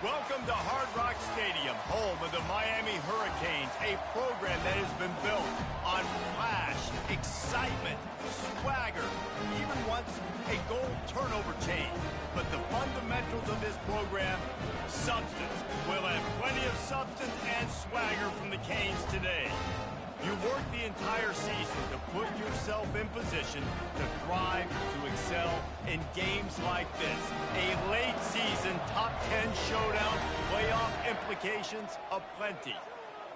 Welcome to Hard Rock Stadium, home of the Miami Hurricanes, a program that has been built on flash, excitement, swagger, even once a goal turnover chain. But the fundamentals of this program, substance. We'll have plenty of substance and swagger from the Canes today. You work the entire season to put yourself in position to thrive, to excel in games like this. A late season top 10 showdown, playoff implications aplenty.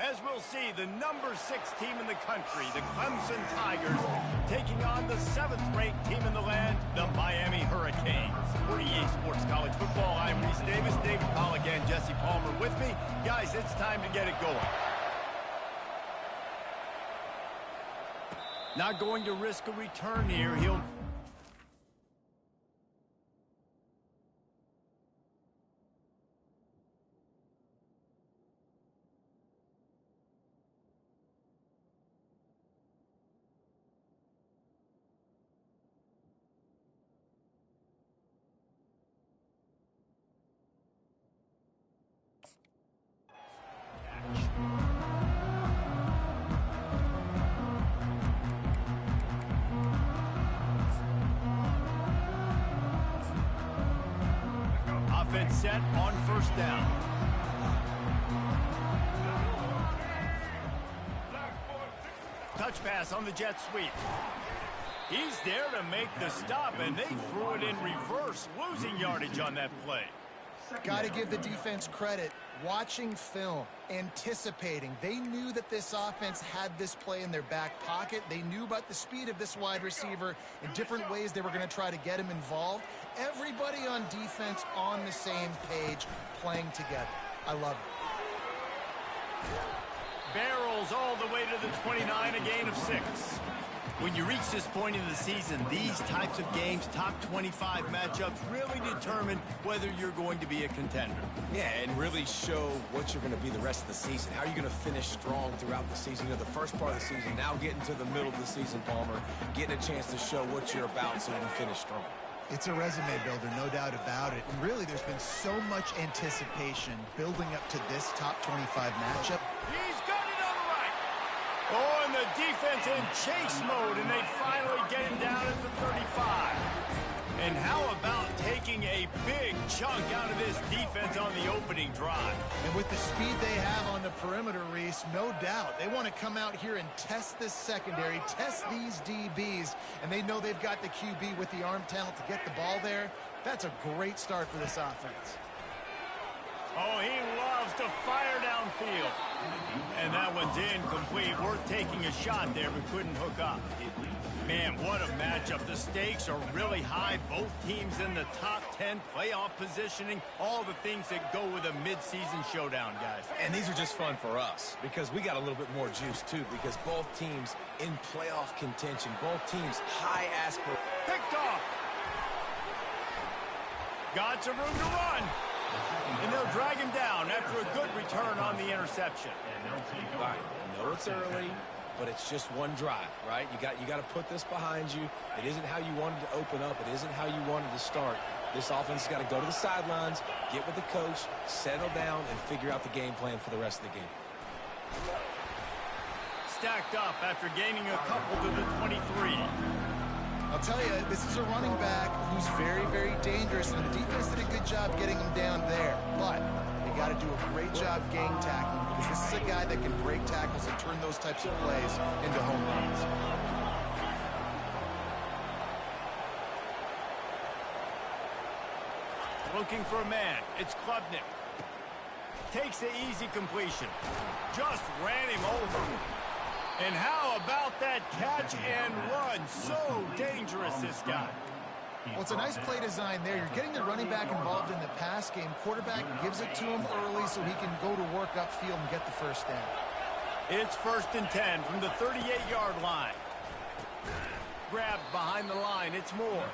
As we'll see, the number 6 team in the country, the Clemson Tigers, taking on the 7th-ranked team in the land, the Miami Hurricanes. For EA Sports College Football, I'm Reese Davis, David Pollack, and Jesse Palmer with me. Guys, it's time to get it going. Not going to risk a return here. He'll... Offense set on first down. Touch pass on the jet sweep. He's there to make the stop, and they threw it in reverse, losing yardage on that play. Got to give the defense credit. Watching film, anticipating. They knew that this offense had this play in their back pocket. They knew about the speed of this wide receiver and different ways they were going to try to get him involved. Everybody on defense on the same page, playing together. I love it. Barrels all the way to the 29, a gain of 6. When you reach this point in the season, these types of games, top 25 matchups, really determine whether you're going to be a contender. Yeah, and really show what you're going to be the rest of the season. How are you going to finish strong throughout the season? You know, the first part of the season, now getting to the middle of the season, Palmer, getting a chance to show what you're about so you can finish strong. It's a resume builder, no doubt about it. And really, there's been so much anticipation building up to this top 25 matchup. He's got it on the right. Oh, and the defense in chase mode, and they finally get him down at the 35. And how about taking a big chunk out of this defense on the opening drive? And with the speed they have on the perimeter, Reese, no doubt. They want to come out here and test this secondary, test these DBs, and they know they've got the QB with the arm talent to get the ball there. That's a great start for this offense. Oh, he loves to fire downfield. And that one's incomplete. Worth taking a shot there, but couldn't hook up. Man, what a matchup. The stakes are really high. Both teams in the top 10, playoff positioning, all the things that go with a midseason showdown, guys. And these are just fun for us because we got a little bit more juice, too, because both teams in playoff contention, both teams high aspirations. Picked off. Got some room to run. And they'll drag him down after a good return on the interception. All right, I know it's early, but it's just one drive, right? You got to put this behind you. It isn't how you wanted to open up. It isn't how you wanted to start. This offense has got to go to the sidelines, get with the coach, settle down, and figure out the game plan for the rest of the game. Stacked up after gaining a couple to the 23. I'll tell you, this is a running back who's very, very dangerous, and the defense did a good job getting him down there. But they got to do a great job gang tackling because this is a guy that can break tackles and turn those types of plays into home runs. Looking for a man. It's Klubnik. Takes the easy completion. Just ran him over. And how about that catch and run? So dangerous, this guy. Well, it's a nice play design there. You're getting the running back involved in the pass game. Quarterback gives it to him early so he can go to work upfield and get the first down. It's 1st and 10 from the 38-yard line. Grabbed behind the line. It's Moore.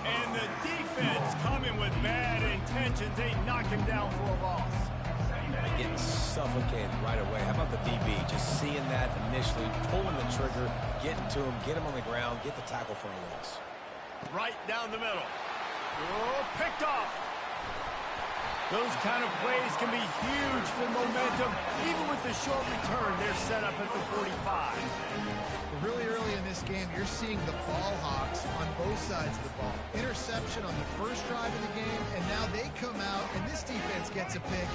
And the defense coming with bad intentions. They knock him down for a loss. Getting suffocated right away. How about the DB? Just seeing that initially, pulling the trigger, getting to him, get him on the ground, get the tackle for a loss. Right down the middle. Oh, picked off. Those kind of plays can be huge for momentum. Even with the short return, they're set up at the 45. Really early in this game, you're seeing the ball hawks on both sides of the ball. Interception on the first drive of the game, and now they come out, and this defense gets a pick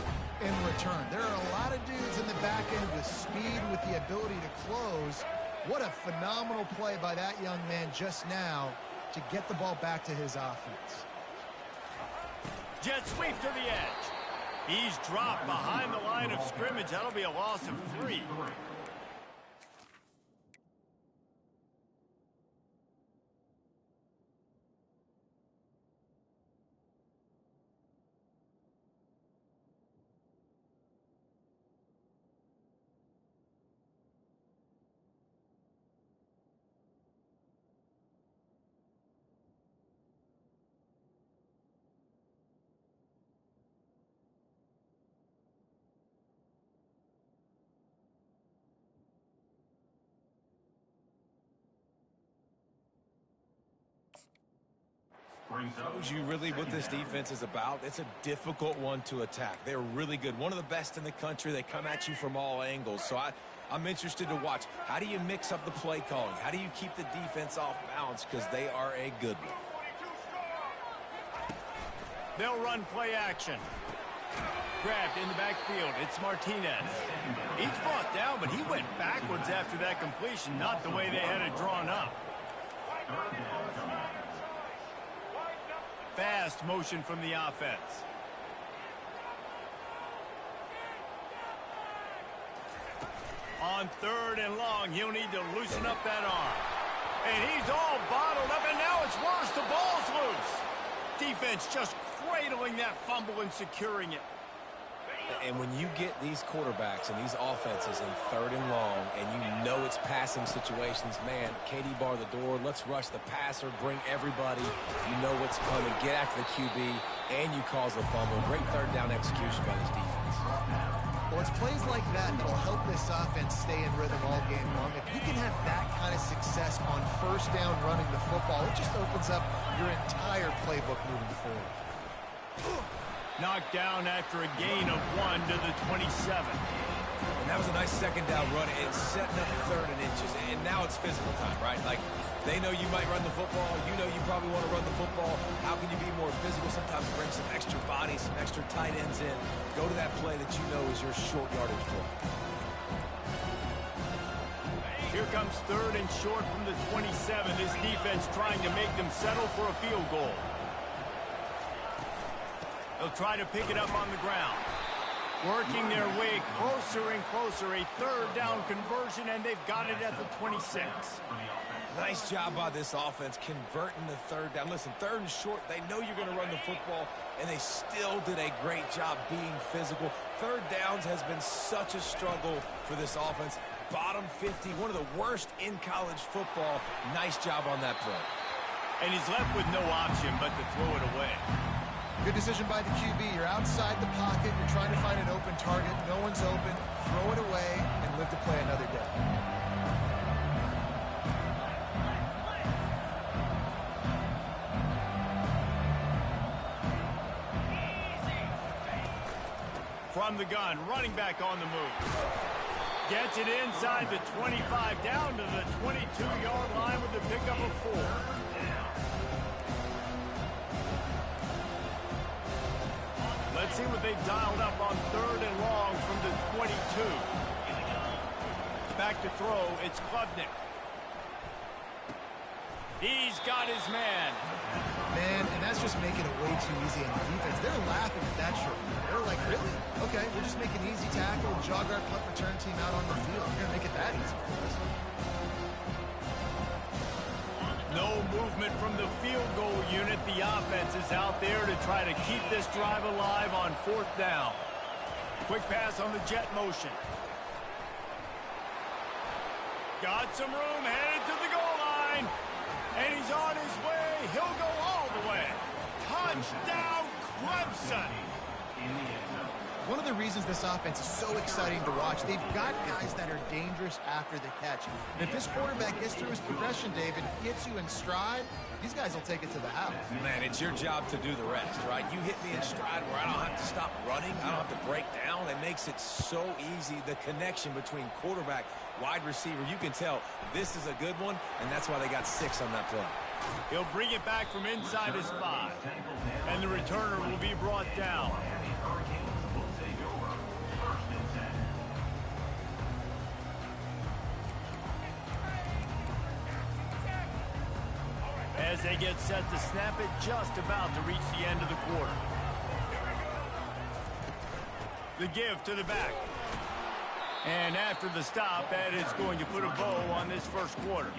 in return. There are a lot of dudes in the back end with speed, with the ability to close. What a phenomenal play by that young man just now to get the ball back to his offense. Jet sweep to the edge. He's dropped behind the line of scrimmage. That'll be a loss of 3. Shows you really what this defense is about. It's a difficult one to attack. They're really good. One of the best in the country. They come at you from all angles. So I'm interested to watch. How do you mix up the play calling? How do you keep the defense off balance? Because they are a good one. They'll run play action. Grabbed in the backfield. It's Martinez. He's brought down, but he went backwards after that completion. Not the way they had it drawn up. Fast motion from the offense. On 3rd and long, he'll need to loosen up that arm. And he's all bottled up, and now it's worse. The ball's loose. Defense just cradling that fumble and securing it. And when you get these quarterbacks and these offenses in 3rd and long, and you know it's passing situations, man, Katie bar the door, let's rush the passer, bring everybody. You know what's coming. Get after the QB, and you cause a fumble. Great 3rd down execution by this defense. Well, it's plays like that that'll help this offense stay in rhythm all game long. If you can have that kind of success on 1st down running the football, it just opens up your entire playbook moving forward. Knocked down after a gain of 1 to the 27. And that was a nice 2nd down run and setting up 3rd and inches. And now it's physical time, right? Like, they know you might run the football. You know you probably want to run the football. How can you be more physical? Sometimes bring some extra bodies, some extra tight ends in. Go to that play that you know is your short yardage play. Here comes 3rd and short from the 27. This defense trying to make them settle for a field goal. They'll try to pick it up on the ground. Working their way closer and closer. A 3rd down conversion, and they've got it at the 26. Nice job by this offense converting the 3rd down. Listen, 3rd and short, they know you're going to run the football, and they still did a great job being physical. 3rd downs has been such a struggle for this offense. Bottom 50, one of the worst in college football. Nice job on that play. And he's left with no option but to throw it away. Good decision by the QB. You're outside the pocket. You're trying to find an open target. No one's open. Throw it away and live to play another day. From the gun, running back on the move. Gets it inside the 25, down to the 22-yard line with the pickup of 4. Let's see what they've dialed up on 3rd and long from the 22. Back to throw, it's Klubnik. He's got his man. Man, and that's just making it way too easy on the defense. They're laughing at that short. They're like, really? Okay, we'll just make an easy tackle and jog our punt return team out on the field. We're going to make it that easy for us. No movement from the field goal unit. The offense is out there to try to keep this drive alive on 4th down. Quick pass on the jet motion. Got some room, headed to the goal line. And he's on his way. He'll go all the way. Touchdown, Clemson. One of the reasons this offense is so exciting to watch, they've got guys that are dangerous after the catch. And if this quarterback gets through his progression, David, gets you in stride, these guys will take it to the house. Man, it's your job to do the rest, right? You hit me in stride where I don't have to stop running. I don't have to break down. It makes it so easy. The connection between quarterback, wide receiver, you can tell this is a good one, and that's why they got 6 on that play. He'll bring it back from inside his 5. And the returner will be brought down. As they get set to snap it, just about to reach the end of the quarter. The give to the back. And after the stop, that is going to put a bow on this first quarter.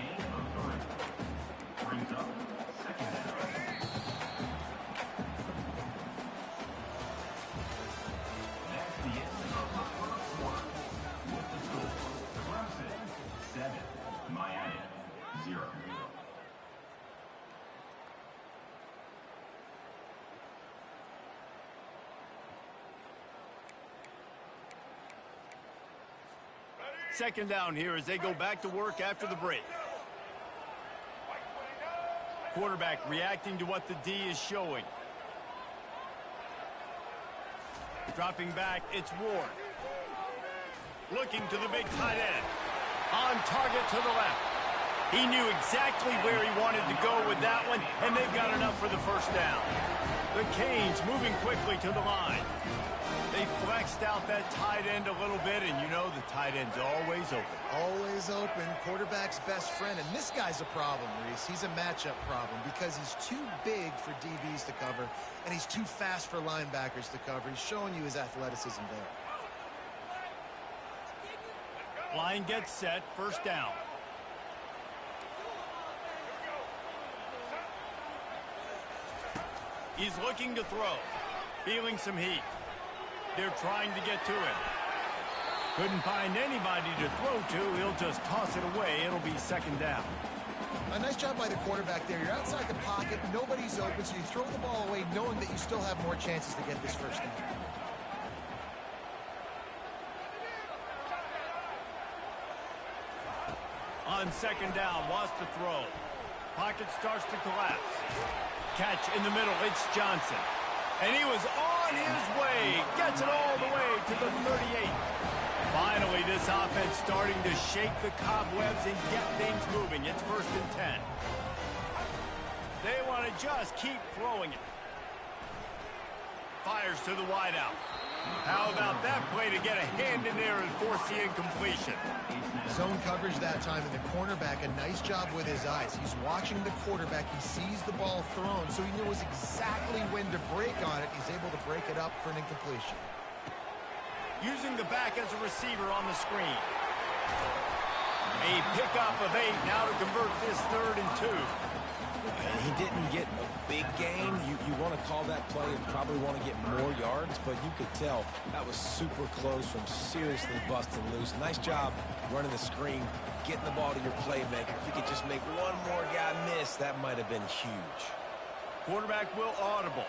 Second down here as they go back to work after the break. Quarterback reacting to what the D is showing. Dropping back, it's Ward. Looking to the big tight end. On target to the left. He knew exactly where he wanted to go with that one, and they've got enough for the first down. The Canes moving quickly to the line. They flexed out that tight end a little bit, and you know the tight end's always open. Always open, quarterback's best friend. And this guy's a problem, Reese. He's a matchup problem because he's too big for DBs to cover, and he's too fast for linebackers to cover. He's showing you his athleticism there. Line gets set, first down. He's looking to throw, feeling some heat. They're trying to get to him. Couldn't find anybody to throw to. He'll just toss it away. It'll be second down. A nice job by the quarterback there. You're outside the pocket. Nobody's open, so you throw the ball away knowing that you still have more chances to get this first down. On second down, wants to throw. Pocket starts to collapse. Catch in the middle. It's Johnson. And he was on his way. Gets it all the way to the 38. Finally, this offense starting to shake the cobwebs and get things moving. It's first and 10. They want to just keep throwing it. Fires to the wideout. How about that play to get a hand in there and force the incompletion? Zone coverage that time, and the cornerback, a nice job with his eyes. He's watching the quarterback. He sees the ball thrown, so he knows exactly when to break on it. He's able to break it up for an incompletion. Using the back as a receiver on the screen. A pickup of 8 now to convert this 3rd and 2. And he didn't get a big gain. You want to call that play and probably want to get more yards, but you could tell that was super close from seriously busting loose. Nice job running the screen, getting the ball to your playmaker. If you could just make one more guy miss, that might have been huge. Quarterback will audible.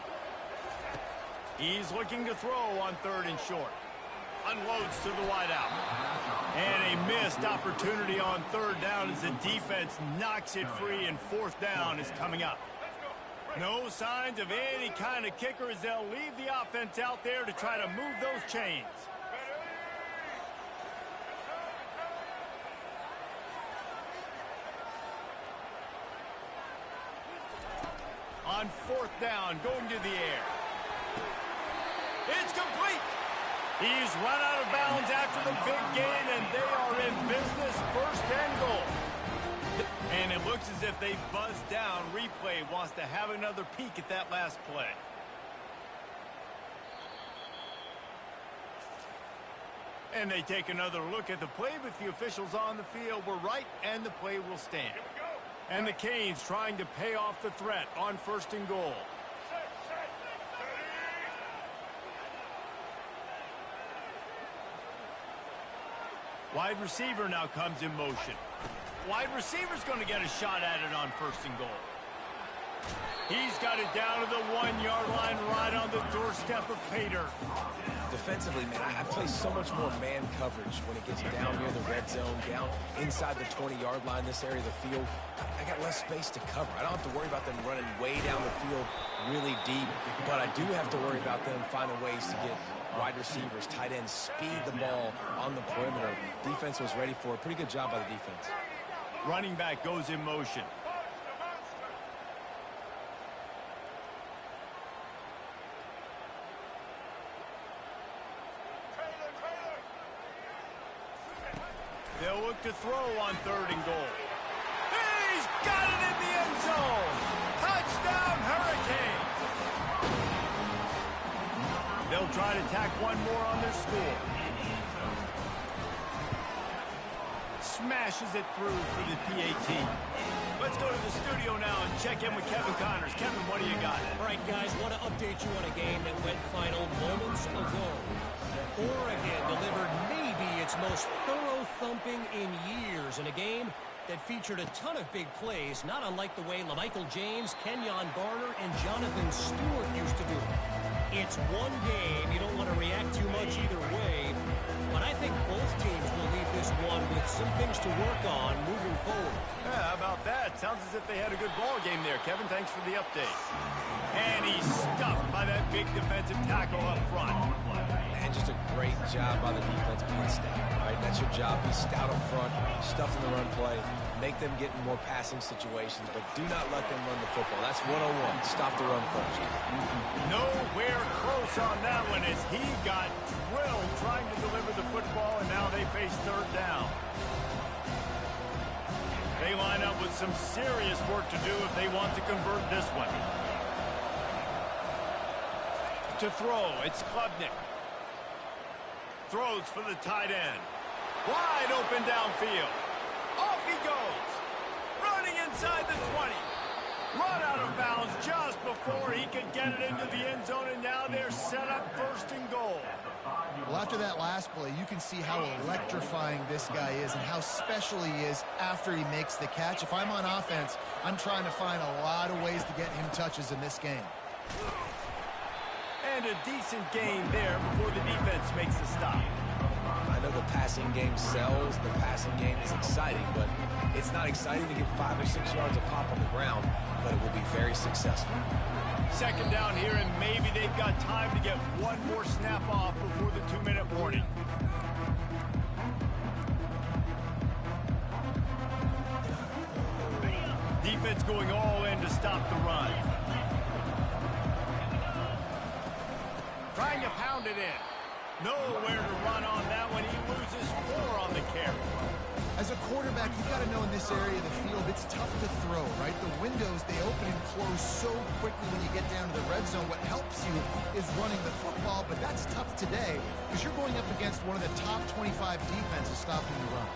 He's looking to throw on 3rd and short. Unloads to the wideout. And a missed opportunity on 3rd down as the defense knocks it free, and 4th down is coming up. No signs of any kind of kicker as they'll leave the offense out there to try to move those chains. On 4th down, going to the air. It's complete. He's run out of bounds after the big gain, and they are in business, 1st and goal. And it looks as if they buzzed down. Replay wants to have another peek at that last play. And they take another look at the play, but the officials on the field were right, and the play will stand. And the Canes trying to pay off the threat on 1st and goal. Wide receiver now comes in motion. Wide receiver's going to get a shot at it on 1st and goal. He's got it down to the 1-yard line right on the doorstep of Pater. Defensively, man, I play so much more man coverage when it gets down near the red zone, down inside the 20-yard line, this area of the field. I got less space to cover. I don't have to worry about them running way down the field really deep, but I do have to worry about them finding ways to get wide receivers, tight ends, speed the ball on the perimeter. Defense was ready for it. Pretty good job by the defense. Running back goes in motion. They'll look to throw on 3rd and goal. He's got it in the end zone. Touchdown, Hurricane. They'll try to tack one more on their score. Smashes it through for the PAT. Let's go to the studio now and check in with Kevin Connors. Kevin, what do you got? All right, guys, want to update you on a game that went final moments ago. Oregon delivered maybe its most thorough thumping in years in a game that featured a ton of big plays, not unlike the way LaMichael James, Kenyon Barner, and Jonathan Stewart used to do it. It's one game. You don't want to react too much either way, but I think both teams will leave this one with some things to work on moving forward. Yeah, how about that? Sounds as if they had a good ball game there. Kevin, thanks for the update. And he's stuffed by that big defensive tackle up front. Man, just a great job by the defense being stout, right? That's your job. Be stout up front, stuff in the run play, make them get in more passing situations, but do not let them run the football. That's 101. Stop the run first. Nowhere close on that one as he got drilled trying to deliver the football, and now they face 3rd down. They line up with some serious work to do if they want to convert this one. To throw, it's Klubnik. Throws for the tight end. Wide open downfield. Off he goes. Running inside the 20. Run out of bounds just before he could get it into the end zone, and now they're set up 1st and goal. Well, after that last play, you can see how electrifying this guy is and how special he is after he makes the catch. If I'm on offense, I'm trying to find a lot of ways to get him touches in this game. And a decent gain there before the defense makes the stop. I know the passing game sells, the passing game is exciting, but it's not exciting to get 5 or 6 yards a pop on the ground, but it will be very successful. 2nd down here, and maybe they've got time to get one more snap off before the 2-minute warning. Defense going all in to stop the run. Trying to pound it in. Nowhere to run on that one. He loses 4 on the carry. As a quarterback, you've got to know in this area of the field, it's tough to throw, right? The windows, they open and close so quickly when you get down to the red zone. What helps you is running the football, but that's tough today because you're going up against one of the top 25 defenses stopping the run.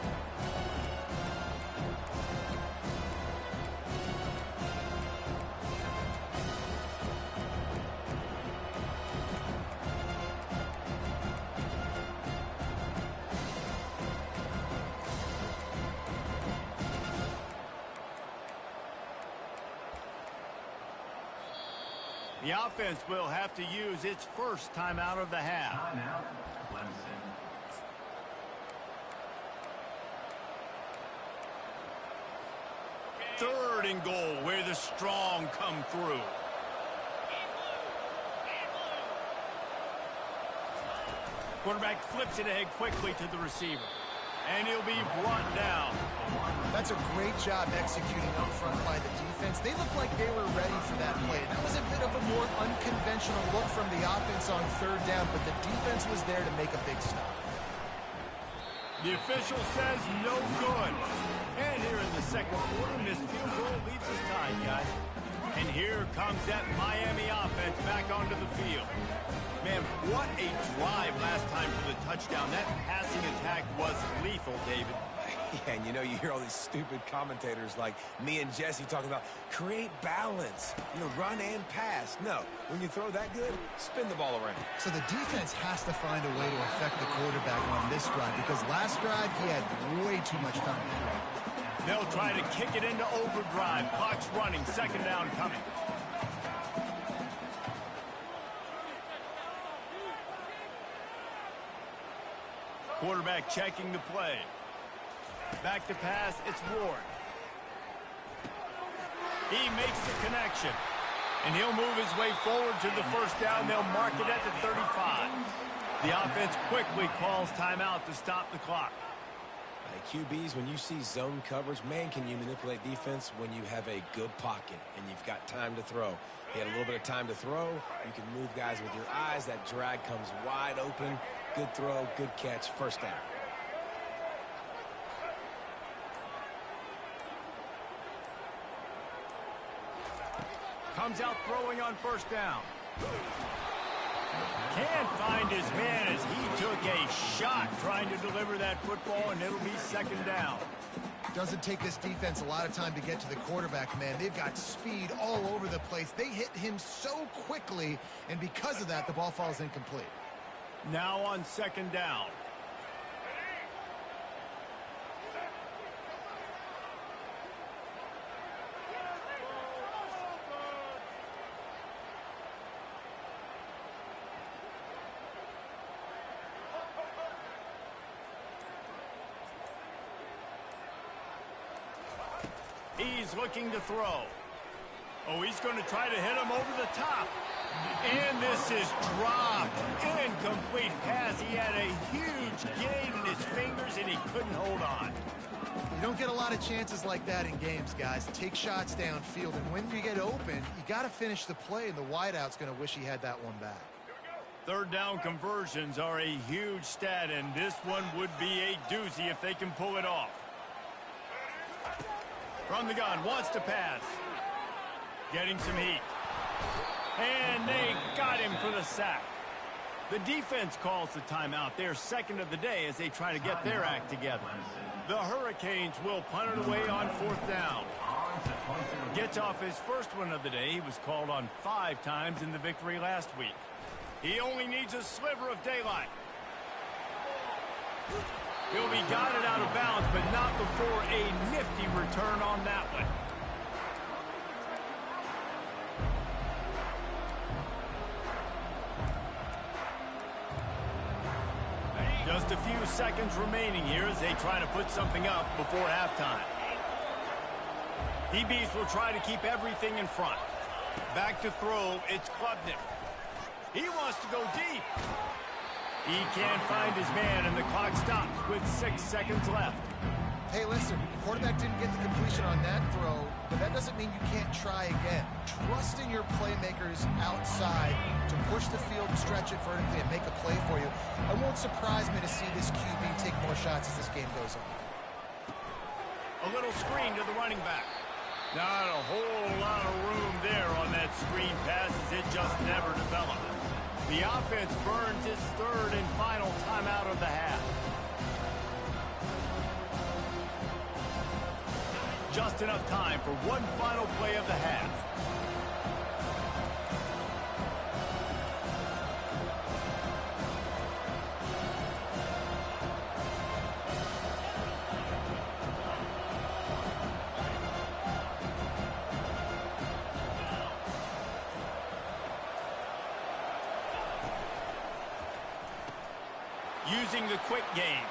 The offense will have to use its first timeout of the half. Timeout, Clemson. 3rd and goal, where the strong come through. Quarterback flips it ahead quickly to the receiver. And he'll be brought down. That's a great job executing up front by the defense. They looked like they were ready for that play. That was a bit of a more unconventional look from the offense on 3rd down, but the defense was there to make a big stop. The official says no good. And here in the 2nd quarter, missed field goal leaves us tied, guys. And here comes that Miami offense back onto the field. Man, what a drive last time for the touchdown. That passing attack was lethal, David. Yeah, and you know, you hear all these stupid commentators like me and Jesse talking about create balance, run and pass. No, when you throw that good, spin the ball around. So the defense has to find a way to affect the quarterback on this drive because last drive he had way too much time to throw. They'll try to kick it into overdrive. Clock's running. Second down coming. Quarterback checking the play. Back to pass. It's Ward. He makes the connection. And he'll move his way forward to the first down. They'll mark it at the 35. The offense quickly calls timeout to stop the clock. QBs, when you see zone coverage, man, can you manipulate defense when you have a good pocket and you've got time to throw. He had a little bit of time to throw. You can move guys with your eyes. That drag comes wide open. Good throw, good catch, first down. Comes out throwing on first down. Can't find his man as he took a shot trying to deliver that football, and it'll be second down. Doesn't take this defense a lot of time to get to the quarterback, man. They've got speed all over the place. They hit him so quickly, and because of that, the ball falls incomplete. Now on second down. He's looking to throw. Oh, he's going to try to hit him over the top. And this is dropped. Incomplete pass. He had a huge gain in his fingers, and he couldn't hold on. You don't get a lot of chances like that in games, guys. Take shots downfield, and when you get open, you got to finish the play, and the wideout's going to wish he had that one back. Third down conversions are a huge stat, and this one would be a doozy if they can pull it off. From the gun, wants to pass. Getting some heat. And they got him for the sack. The defense calls the timeout. They're second of the day as they try to get their act together. The Hurricanes will punt it away on fourth down. Gets off his first one of the day. He was called on 5 times in the victory last week. He only needs a sliver of daylight. He'll be guided out of bounds, but not before a nifty return on that one. Just a few seconds remaining here as they try to put something up before halftime. DBs will try to keep everything in front. Back to throw, it's Klubnik. He wants to go deep. He can't find his man, and the clock stops with 6 seconds left. Hey, listen, the quarterback didn't get the completion on that throw, but that doesn't mean you can't try again. Trust in your playmakers outside to push the field and stretch it vertically and make a play for you. It won't surprise me to see this QB take more shots as this game goes on. A little screen to the running back. Not a whole lot of room there on that screen pass as it just never developed. The offense burns its third and final timeout of the half. Just enough time for one final play of the half. Using the quick game.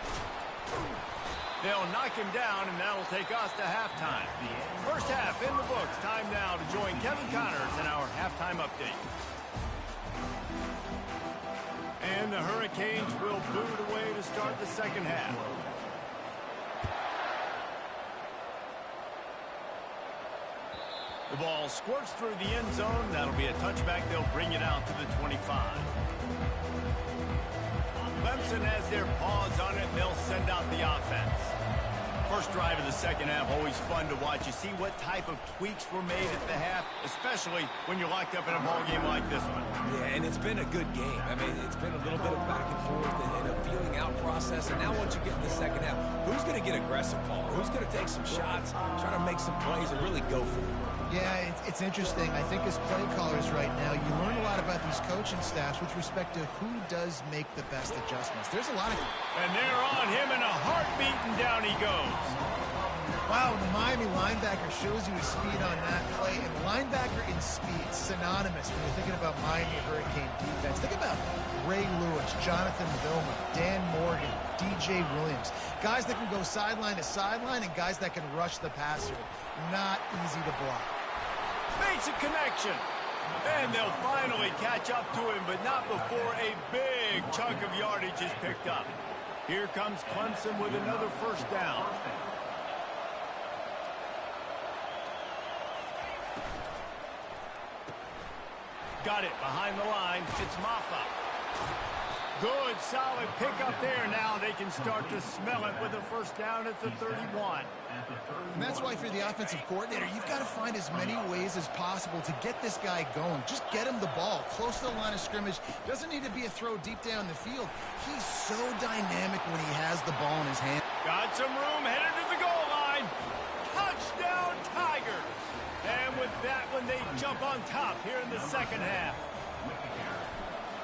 They'll knock him down, and that'll take us to halftime. First half in the books. Time now to join Kevin Connors in our halftime update. And the Hurricanes will boot away to start the second half. The ball squirts through the end zone. That'll be a touchback. They'll bring it out to the 25. Clemson has their paws on it, and they'll send out the offense. First drive of the second half, always fun to watch. You see what type of tweaks were made at the half, especially when you're locked up in a ball game like this one. Yeah, and it's been a good game. I mean, it's been a little bit of back and forth and a feeling out process. And now once you get in the second half, who's going to get aggressive, Paul? Who's going to take some shots, try to make some plays, and really go for it? Yeah, it's interesting. I think as play callers right now, you learn a lot about these coaching staffs with respect to who does make the best adjustments. There's a lot of... And they're on him in a heartbeat, and down he goes. Wow, the Miami linebacker shows you his speed on that play. And linebacker in speed, synonymous when you're thinking about Miami Hurricane defense. Think about Ray Lewis, Jonathan Vilma, Dan Morgan, DJ Williams. Guys that can go sideline to sideline and guys that can rush the passer. Not easy to block. Makes a connection. And they'll finally catch up to him, but not before a big chunk of yardage is picked up. Here comes Clemson with another first down. Got it behind the line. It's Maffa. Good, solid pickup there. Now they can start to smell it with a first down at the 31. And that's why for the offensive coordinator, you've got to find as many ways as possible to get this guy going. Just get him the ball close to the line of scrimmage. Doesn't need to be a throw deep down the field. He's so dynamic when he has the ball in his hand. Got some room, headed to the goal line. Touchdown, Tigers. And with that one, they jump on top here in the second half.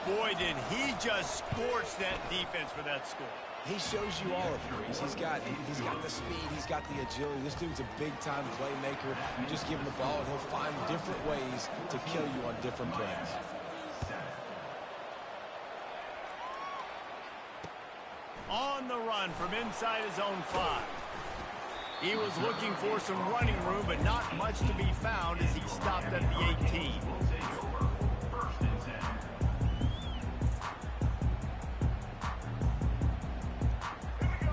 Boy, did he just scorch that defense for that score. He shows you all of it, Reese. He's got the speed. He's got the agility. This dude's a big-time playmaker. You just give him the ball, and he'll find different ways to kill you on different plays. On the run from inside his own 5. He was looking for some running room, but not much to be found as he stopped at the 18.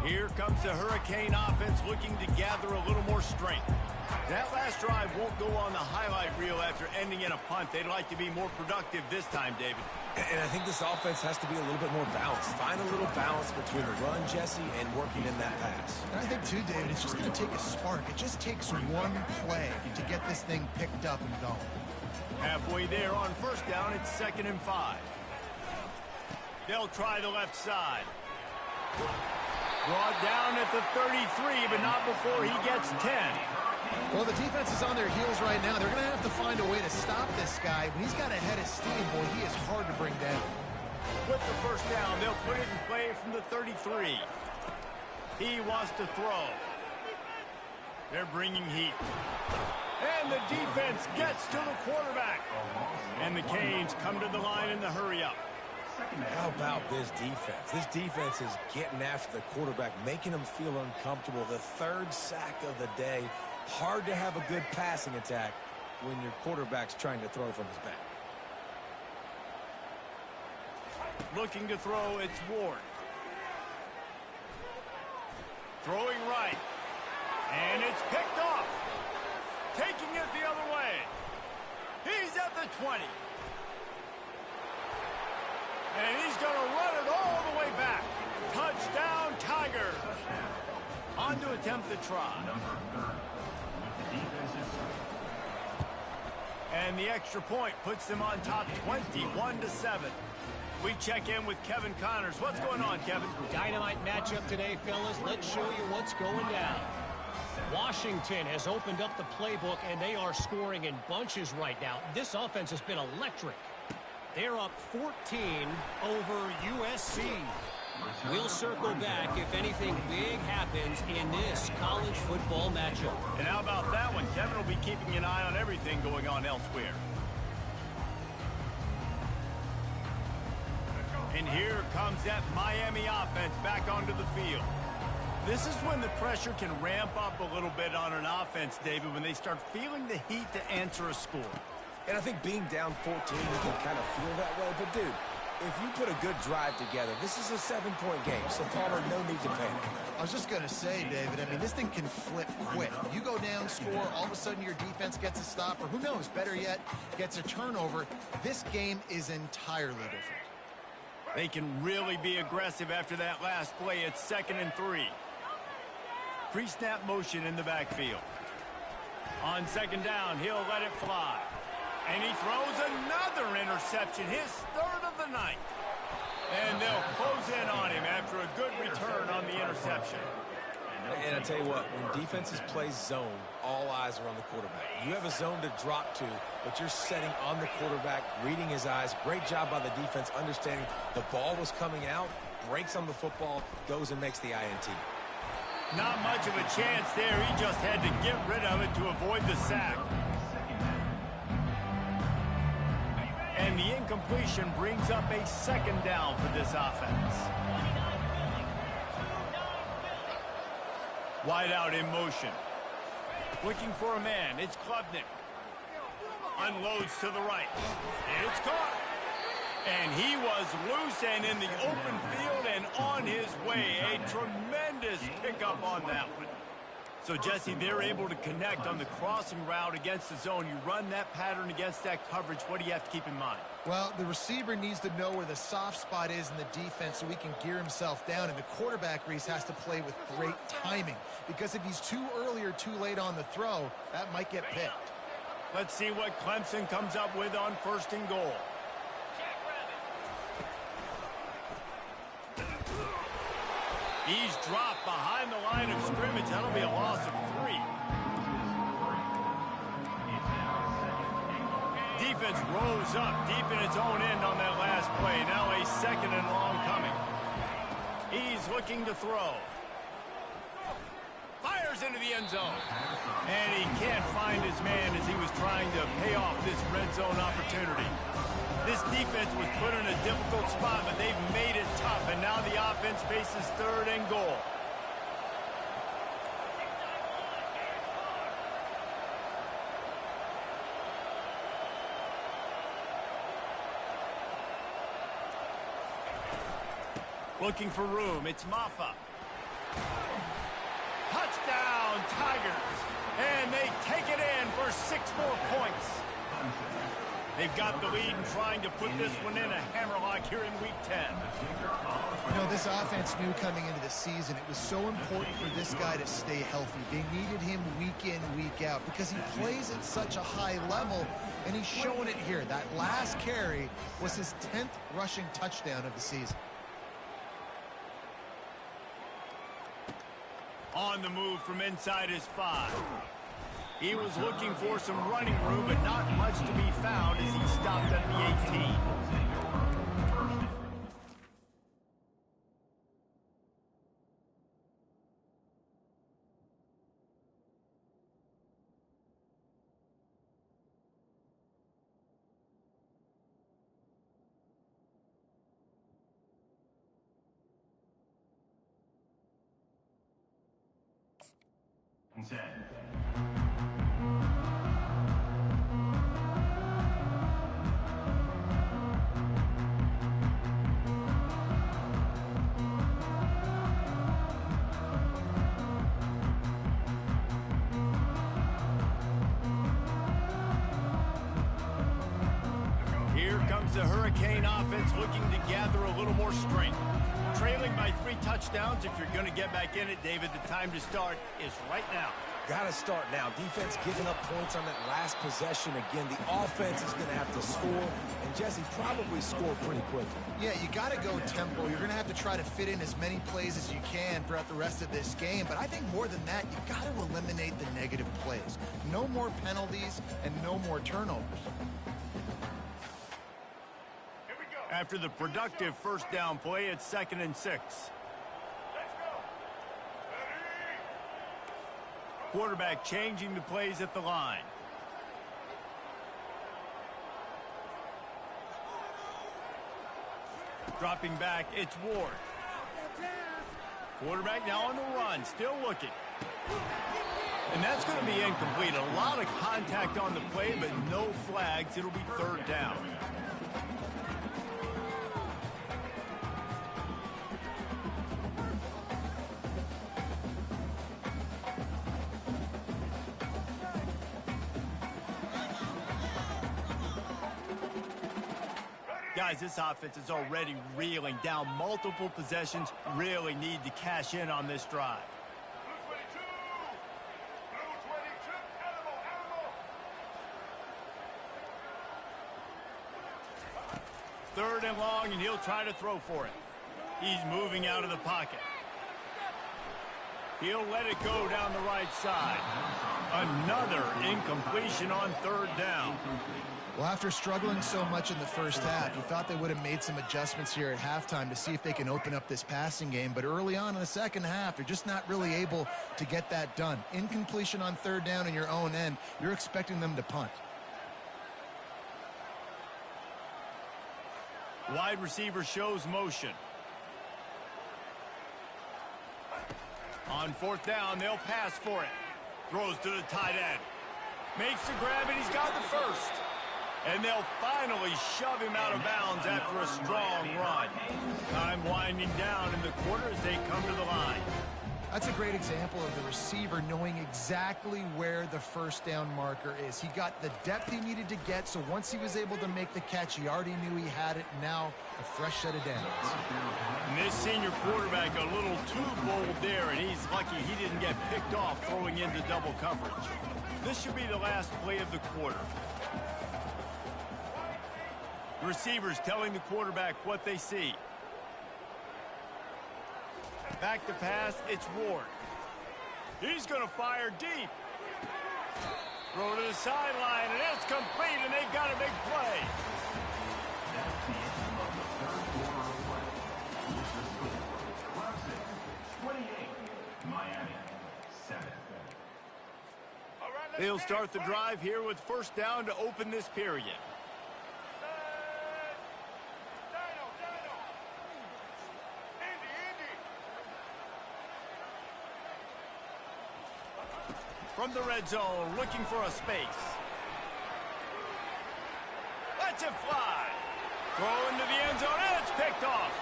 Here comes the Hurricane offense looking to gather a little more strength. That last drive won't go on the highlight reel after ending in a punt. They'd like to be more productive this time, David. And I think this offense has to be a little bit more balanced. Find a little balance between the run, Jesse, and working in that pass. And I think, too, David, it's just going to take a spark. It just takes one play to get this thing picked up and going. Halfway there on first down, it's 2nd and 5. They'll try the left side. Brought down at the 33, but not before he gets 10. Well, the defense is on their heels right now. They're going to have to find a way to stop this guy. When he's got a head of steam, boy, he is hard to bring down. With the first down, they'll put it in play from the 33. He wants to throw. They're bringing heat. And the defense gets to the quarterback. And the Canes come to the line in the hurry-up. How about this defense? This defense is getting after the quarterback, making him feel uncomfortable. The 3rd sack of the day. Hard to have a good passing attack when your quarterback's trying to throw from his back. Looking to throw, it's Ward. Throwing right. And it's picked off. Taking it the other way. He's at the 20. And he's going to run it all the way back. Touchdown, Tigers. On to attempt the try. And the extra point puts them on top 21-7. We check in with Kevin Connors. What's going on, Kevin? Dynamite matchup today, fellas. Let's show you what's going down. Washington has opened up the playbook, and they are scoring in bunches right now. This offense has been electric. They're up 14 over USC. We'll circle back if anything big happens in this college football matchup. And how about that one? Kevin will be keeping an eye on everything going on elsewhere. And here comes that Miami offense back onto the field. This is when the pressure can ramp up a little bit on an offense, David, when they start feeling the heat to answer a score. And I think being down 14, you can kind of feel that way. But, dude, if you put a good drive together, this is a 7-point game. So, Palmer, no need to panic. I was just going to say, David, I mean, this thing can flip quick. You go down, score, all of a sudden your defense gets a stop, or who knows, better yet, gets a turnover. This game is entirely different. They can really be aggressive after that last play. It's 2nd and 3. Pre-snap motion in the backfield. On 2nd down, he'll let it fly. And he throws another interception, his 3rd of the night. And they'll close in on him after a good return on the interception. And I tell you what, when defenses play zone, all eyes are on the quarterback. You have a zone to drop to, but you're setting on the quarterback, reading his eyes. Great job by the defense, understanding the ball was coming out, breaks on the football, goes and makes the INT. Not much of a chance there. He just had to get rid of it to avoid the sack. And the incompletion brings up a second down for this offense. Wide out in motion. Looking for a man. It's Klubnik. Unloads to the right. And it's caught. And he was loose and in the open field and on his way. A tremendous pickup on that one. So, Jesse, they're able to connect on the crossing route against the zone. You run that pattern against that coverage. What do you have to keep in mind? Well, the receiver needs to know where the soft spot is in the defense so he can gear himself down. And the quarterback, Reese, has to play with great timing. Because if he's too early or too late on the throw, that might get picked. Let's see what Clemson comes up with on 1st and goal. He's dropped behind the line of scrimmage. That'll be a loss of 3. Defense rose up deep in its own end on that last play. Now a 2nd and long coming. He's looking to throw. Fires into the end zone. And he can't find his man as he was trying to pay off this red zone opportunity. This defense was put in a difficult spot, but they've made it tough, and now the offense faces 3rd and goal. Looking for room, it's Maffa. Touchdown, Tigers! And they take it in for 6 more points. They've got the lead and trying to put this one in a hammerlock here in Week 10. You know, this offense knew coming into the season it was so important for this guy to stay healthy. They needed him week in, week out because he plays at such a high level, and he's showing it here. That last carry was his 10th rushing touchdown of the season. On the move from inside his 5. He was looking for some running room, but not much to be found as he stopped at the 18. Here comes the Hurricane offense looking to gather a little more strength. Trailing by 3 touchdowns. If you're going to get back in it, David, the time to start is right now. Got to start now. Defense giving up points on that last possession. Again, the offense is going to have to score, and Jesse probably score pretty quickly. Yeah, you got to go tempo. You're going to have to try to fit in as many plays as you can throughout the rest of this game. But I think more than that, you got to eliminate the negative plays. No more penalties and no more turnovers. After the productive 1st down play, it's 2nd and 6. Quarterback changing the plays at the line. Dropping back, it's Ward. Quarterback now on the run, still looking. And that's going to be incomplete. A lot of contact on the play, but no flags. It'll be 3rd down. Guys, this offense is already reeling down multiple possessions. Really need to cash in on this drive. Third and long, and he'll try to throw for it. He's moving out of the pocket. He'll let it go down the right side. Another incompletion on third down. Well, after struggling so much in the first half, you thought they would have made some adjustments here at halftime to see if they can open up this passing game. But early on in the second half, they're just not really able to get that done. Incompletion on third down in your own end, you're expecting them to punt. Wide receiver shows motion. On fourth down, they'll pass for it. Throws to the tight end. Makes the grab, and he's got the first. And they'll finally shove him out of bounds after a strong run. Time winding down in the quarter as they come to the line. That's a great example of the receiver knowing exactly where the first down marker is. He got the depth he needed to get, so once he was able to make the catch, he already knew he had it. Now, a fresh set of downs. And this senior quarterback a little too bold there, and he's lucky he didn't get picked off throwing into double coverage. This should be the last play of the quarter. The receivers telling the quarterback what they see. Back to pass, it's Ward. He's going to fire deep. Throw to the sideline, and it's complete, and they've got a big play. They'll start the drive here with first down to open this period. From the red zone, looking for a space. Lets it fly. Throw into the end zone, and it's picked off.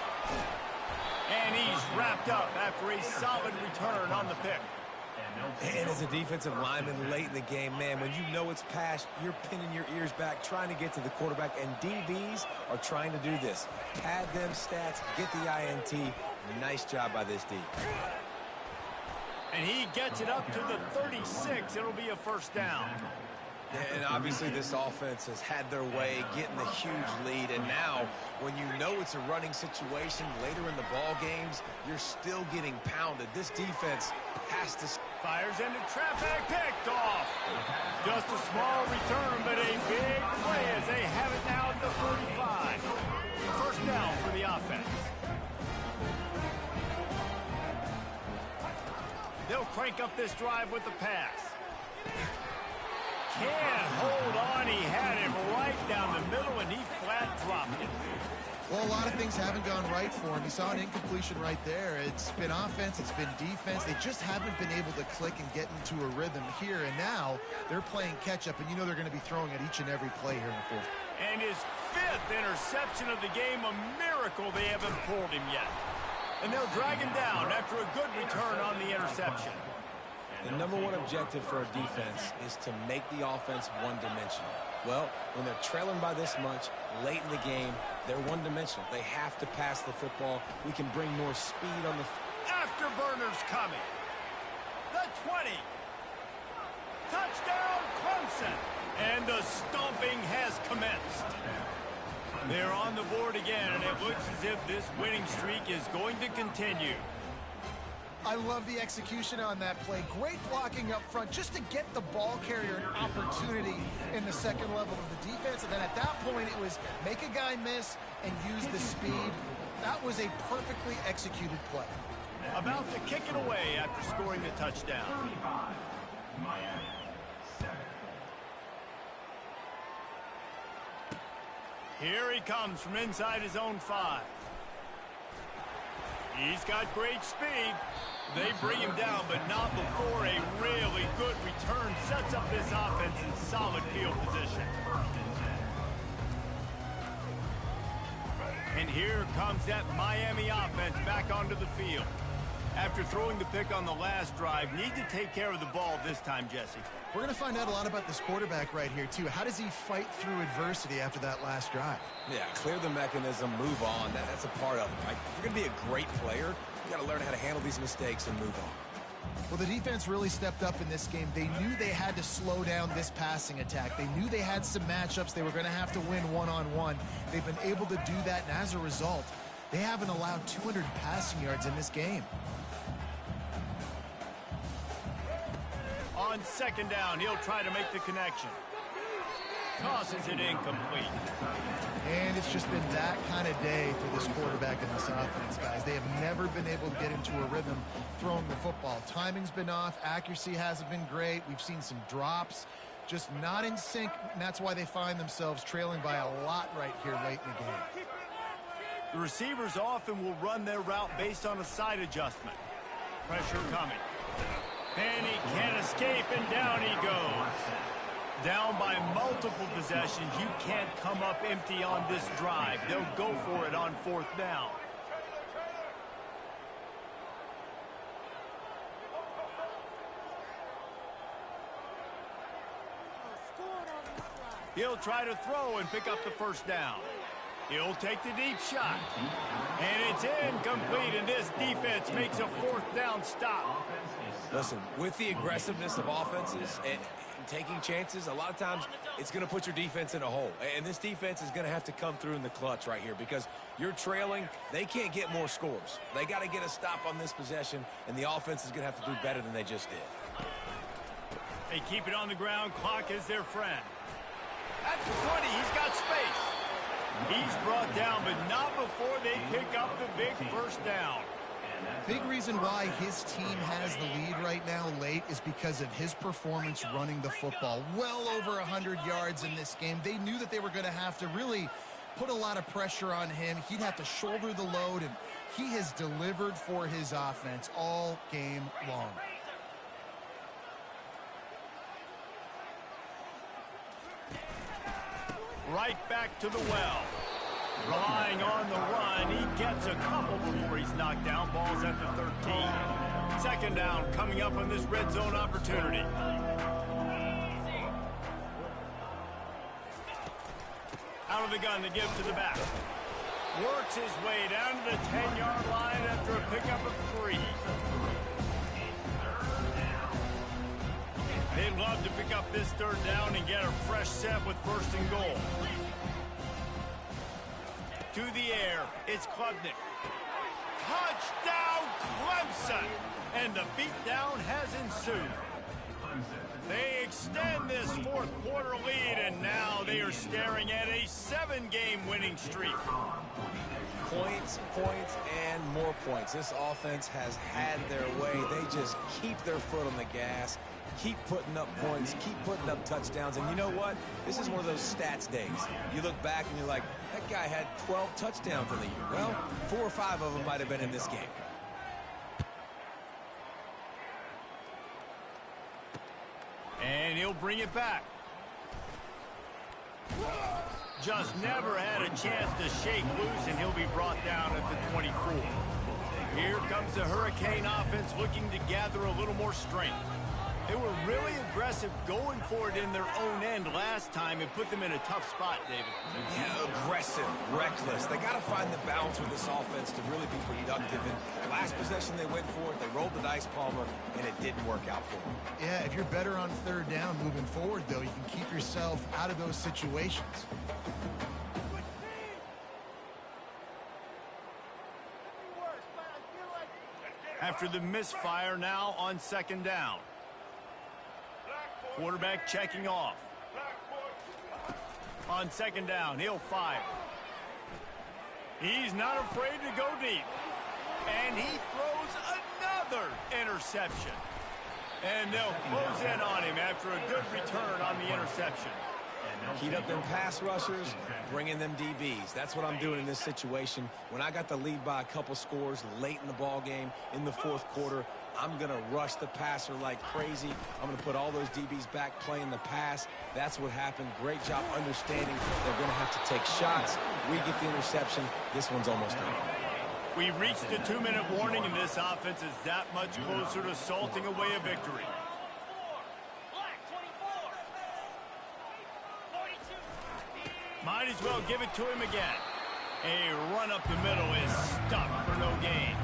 And he's wrapped up after a solid return on the pick. And as a defensive lineman late in the game, man, when you know it's passed, you're pinning your ears back, trying to get to the quarterback, and DBs are trying to do this. Pad them stats, get the INT. Nice job by this D. And he gets it up to the 36. It'll be a first down. And obviously this offense has had their way, getting the huge lead. And now, when you know it's a running situation later in the ball games, you're still getting pounded. This defense has to... Fires into traffic, picked off. Just a small return, but a big play as they have it now at the 45. First down for the offense. They'll crank up this drive with the pass. Can't hold on. He had it right down the middle, and he flat dropped it. Well, a lot of things haven't gone right for him. He saw an incompletion right there. It's been offense, it's been defense. They just haven't been able to click and get into a rhythm here. And now they're playing catch-up, and you know they're going to be throwing at each and every play here in the fourth. And his fifth interception of the game, a miracle they haven't pulled him yet. And they'll drag him down after a good return on the interception. The number one objective for a defense is to make the offense one-dimensional. Well, when they're trailing by this much, late in the game, they're one-dimensional. They have to pass the football. We can bring more speed on the... Afterburners coming. The 20. Touchdown, Clemson. And the stomping has commenced. They're on the board again, and it looks as if this winning streak is going to continue. I love the execution on that play. Great blocking up front just to get the ball carrier an opportunity in the second level of the defense. And then at that point, it was make a guy miss and use the speed. That was a perfectly executed play. About to kick it away after scoring the touchdown. Here he comes from inside his own 5. He's got great speed. They bring him down, but not before a really good return sets up this offense in solid field position. And here comes that Miami offense back onto the field. After throwing the pick on the last drive, need to take care of the ball this time, Jesse. We're going to find out a lot about this quarterback right here, too. How does he fight through adversity after that last drive? Yeah, clear the mechanism, move on. That's a part of it, right? If you're going to be a great player, you got to learn how to handle these mistakes and move on. Well, the defense really stepped up in this game. They knew they had to slow down this passing attack. They knew they had some matchups they were going to have to win one-on-one. They've been able to do that, and as a result, they haven't allowed 200 passing yards in this game. On On second down, he'll try to make the connection. Tosses it incomplete. And it's just been that kind of day for this quarterback and this offense, guys. They have never been able to get into a rhythm throwing the football. Timing's been off. Accuracy hasn't been great. We've seen some drops. Just not in sync, and that's why they find themselves trailing by a lot right here late in the game. The receivers often will run their route based on a side adjustment. Pressure coming. And he can't escape, and down he goes. Down by multiple possessions, you can't come up empty on this drive. They'll go for it on fourth down. He'll try to throw and pick up the first down. He'll take the deep shot. And it's incomplete, and this defense makes a fourth down stop. Listen, with the aggressiveness of offenses and taking chances, a lot of times it's going to put your defense in a hole. And this defense is going to have to come through in the clutch right here because you're trailing. They can't get more scores. They got to get a stop on this possession, and the offense is going to have to do better than they just did. They keep it on the ground. Clock is their friend. At the 20, he's got space. He's brought down, but not before they pick up the big first down. Big reason why his team has the lead right now late is because of his performance running the football. Well over 100 yards in this game. They knew that they were going to have to really put a lot of pressure on him. He'd have to shoulder the load, and he has delivered for his offense all game long. Right back to the well. Relying on the run, he gets a couple before he's knocked down. Ball's at the 13. Second down coming up on this red zone opportunity. Out of the gun to give to the back. Works his way down to the 10-yard line after a pickup of 3. They'd love to pick up this third down and get a fresh set with first and goal. To the air, it's Klubnik. Touchdown, Clemson! And the beatdown has ensued. They extend this fourth quarter lead, and now they are staring at a 7-game winning streak. Points, points, and more points. This offense has had their way. They just keep their foot on the gas, keep putting up points, keep putting up touchdowns. And you know what? This is one of those stats days. You look back and you're like, that guy had 12 touchdowns in the year. Well, 4 or 5 of them might have been in this game. And he'll bring it back. Just never had a chance to shake loose, and he'll be brought down at the 24. Here comes the Hurricane offense looking to gather a little more strength. They were really aggressive going for it in their own end last time and put them in a tough spot, David. Yeah, aggressive, reckless. They got to find the balance with this offense to really be productive. And last possession they went for it, they rolled the dice, Palmer, and it didn't work out for them. Yeah, if you're better on third down moving forward, though, you can keep yourself out of those situations. After the misfire, now on second down. Quarterback checking off. On second down, he'll fire. He's not afraid to go deep. And he throws another interception. And they'll close in on him after a good return on the interception. Heat up them pass rushers, bring in them DBs. That's what I'm doing in this situation. When I got the lead by a couple scores late in the ball game in the fourth quarter, I'm going to rush the passer like crazy. I'm going to put all those DBs back playing the pass. That's what happened. Great job understanding they're going to have to take shots. We get the interception. This one's almost done. We reached the 2-minute warning, and this offense is that much closer to salting away a victory. Might as well give it to him again. A run up the middle is stuffed for no gain.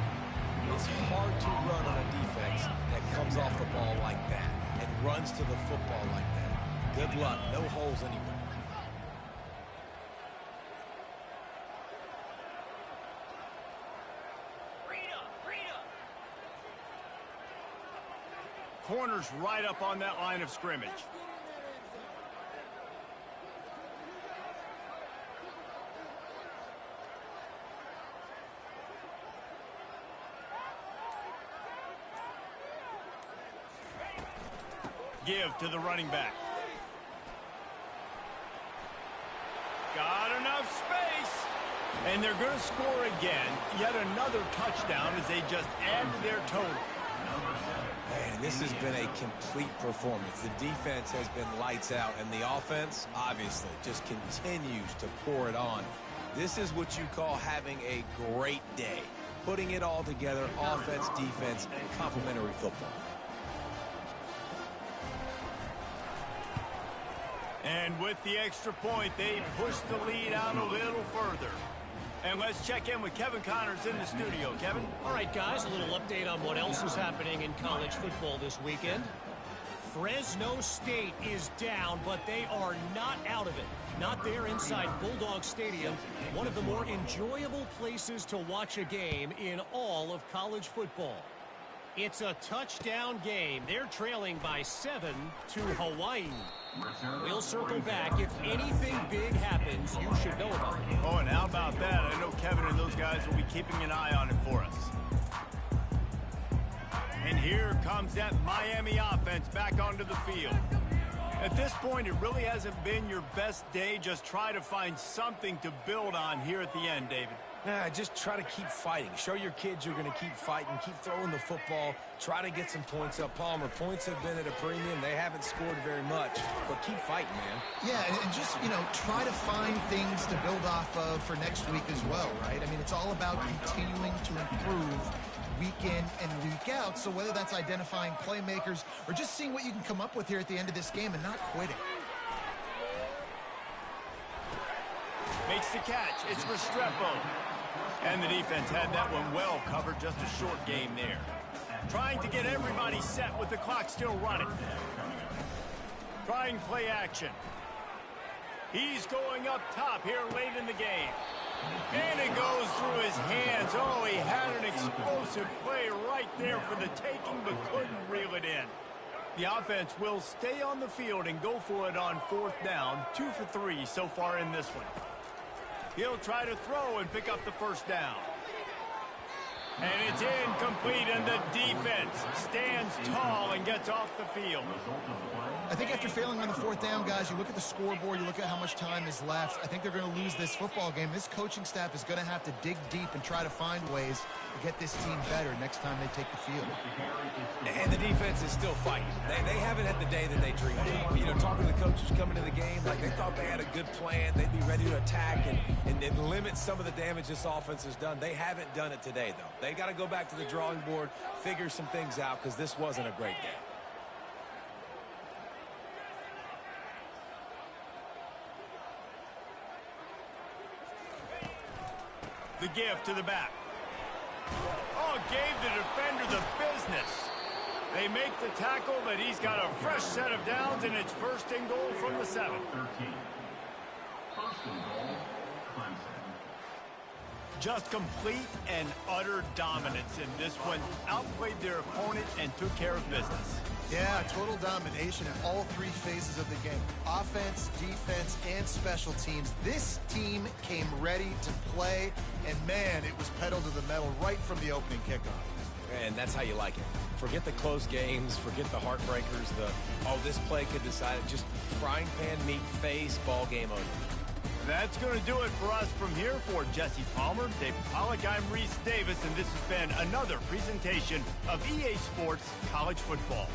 It's hard to run on a defense that comes off the ball like that and runs to the football like that. Good luck. No holes anywhere. corner's right up on that line of scrimmage. Give to the running back. Got enough space. And they're going to score again. Yet another touchdown as they just add to their total. Man, this has been a complete performance. The defense has been lights out, and the offense, obviously, just continues to pour it on. This is what you call having a great day. Putting it all together, offense, defense, complementary football. And with the extra point, they push the lead out a little further. And let's check in with Kevin Connors in the studio. Kevin? All right, guys, a little update on what else is happening in college football this weekend. Fresno State is down, but they are not out of it. Not there inside Bulldog Stadium, one of the more enjoyable places to watch a game in all of college football. It's a touchdown game. They're trailing by 7 to Hawaii. We'll circle back. If anything big happens, you should know about it. Oh, and how about that? I know Kevin and those guys will be keeping an eye on it for us. And here comes that Miami offense back onto the field. At this point, it really hasn't been your best day. Just try to find something to build on here at the end, David. Just try to keep fighting. Show your kids you're going to keep fighting. Keep throwing the football. Try to get some points up. Palmer, points have been at a premium. They haven't scored very much, but keep fighting, man. Yeah, and just, try to find things to build off of for next week as well, right? I mean, it's all about continuing to improve week in and week out. So whether that's identifying playmakers or just seeing what you can come up with here at the end of this game and not quitting. Makes the catch. It's Restrepo. And the defense had that one well covered. Just a short game there. Trying to get everybody set with the clock still running. Trying play action. He's going up top here late in the game. And it goes through his hands. Oh, he had an explosive play right there for the taking, but couldn't reel it in. The offense will stay on the field and go for it on 4th down. 2 for 3 so far in this one. He'll try to throw and pick up the first down. And it's incomplete, and the defense stands tall and gets off the field. I think after failing on the 4th down, guys, you look at the scoreboard, you look at how much time is left. I think they're going to lose this football game. This coaching staff is going to have to dig deep and try to find ways to get this team better next time they take the field. And the defense is still fighting. They haven't had the day that they dreamed of. Talking to the coaches coming to the game, like they thought they had a good plan. They'd be ready to attack and limit some of the damage this offense has done. They haven't done it today, though. They got to go back to the drawing board, figure some things out, because this wasn't a great game. The give to the back. Oh, gave the defender the business. They make the tackle, but he's got a fresh set of downs, and it's 1st and goal from the 7. 13. 1st and goal, Clemson. Just complete and utter dominance in this one. Outplayed their opponent and took care of business. Yeah, total domination in all 3 phases of the game. Offense, defense, and special teams. This team came ready to play, and man, it was pedal to the metal right from the opening kickoff. And that's how you like it. Forget the close games, forget the heartbreakers, this play could decide it. Just frying pan meat face, ball game over. That's going to do it for us from here. For Jesse Palmer, David Pollack, I'm Reese Davis, and this has been another presentation of EA Sports College Football.